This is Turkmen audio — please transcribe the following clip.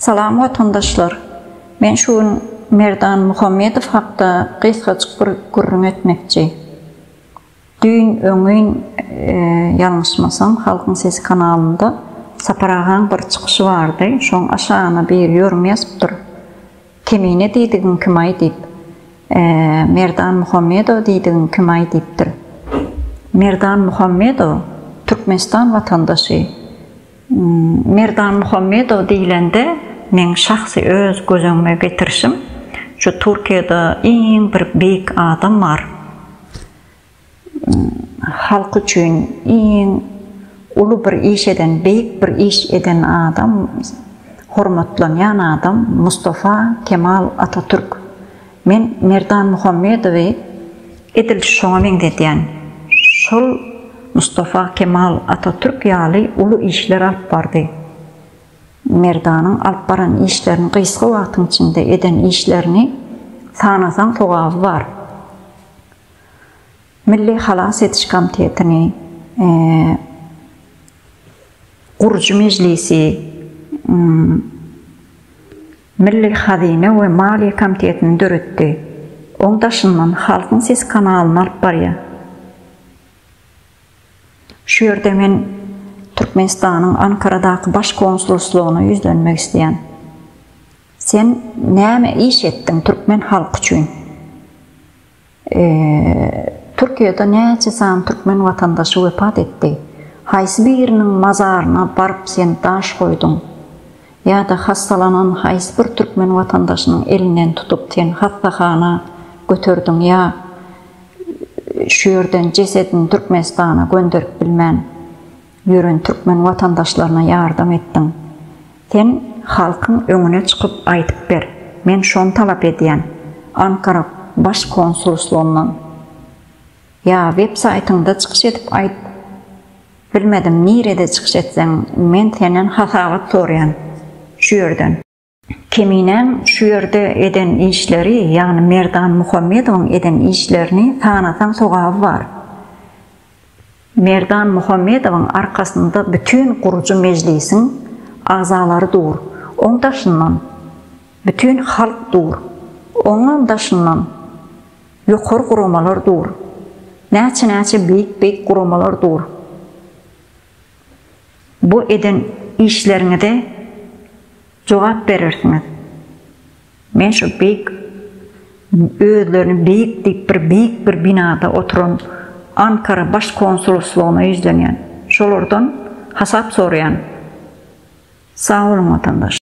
Salam vatandaşlar. Men şu Merdan Muhammedov hakda kıskaçık bir gurrun etmekçi. Dün öňün yanlışmasam Halkın Sesi kanalında saparagan bir çıkışı vardı. Şoň aşağına bir yorum yazıpdyr. Kemine diýdigin kim aý diýip. Merdan Muhammedov diýdigin kim aý diýipdir. Merdan Muhammedov Türkmenistan vatandaşy. Merdan Muhammedov diýilende men şahsy öz gözüňe getirişim şu Türkiýede iň bir beýik adam var. Halk üçin iň ulu bir iş eden, beýik bir iş eden adam, hormatlanýan adam Mustafa Kemal Atatürk. Men Merdan Muhammedowy edil şoňa diýen. Şol Mustafa Kemal Atatürk ýaly ulu işler alyp bardy. Merdanyň alyp baran işlerini gysga wagtyň içinde eden işlerini sanasaň sogaby var. Milli Halas Etiş Komitetini, Gurju Mejlisi, Milli Hazine we Maliýe Komitetini döretdi. Oňdaşyndan Halkyn Sesi kanalyny alyp barýar. Şu ýerde men Türkmenistanyň Ankaradaky baş konsuloslugyna ýüzlenmek isleýän. Sen näme iş etdiň türkmen halky üçin? Türkiýede näçe san türkmen watandaşy wepat etdi. Haýsy biriniň mazaryna baryp sen taş goýdyň? Ýa-da hastalanan haýsy bir türkmen watandaşynyň elinden tutup sen hastahana götürdüň ýa şu ýerden cesedini Türkmenistana gönderip bilmän ýören türkmen watandaşlaryna ýardam etdiň. Sen halkyň öňüne çykyp aýtyp ber. Men şonu talap edýän. Ankara baş konsuloslugynyň ýa web saýtyňda çykyş edip aýt. Bilmedim nirede çykyş etseň, men senden hasabat sorýan şu ýerden. Keminen şu ýerde eden işleri, ýani Merdan Muhammedowyň eden işlerini sanasaň sogaby var. Merdan Muhammedowyň arkasynda bütün Gurju Mejlisiň agzalary dur. Oňdaşyndan bütün halk dur. Oňdaşyndan ýokary guramalar dur. Näçe beýik guramalar dur. Bu eden işlerine de jogap berersiňiz. Men şu beýik özlerini beýik diýip beýik bir binada oturan Ankara baş konsuloslugyna ýüzlenýän. Şolardan hasap sorýan. Sağ olun vatandaş.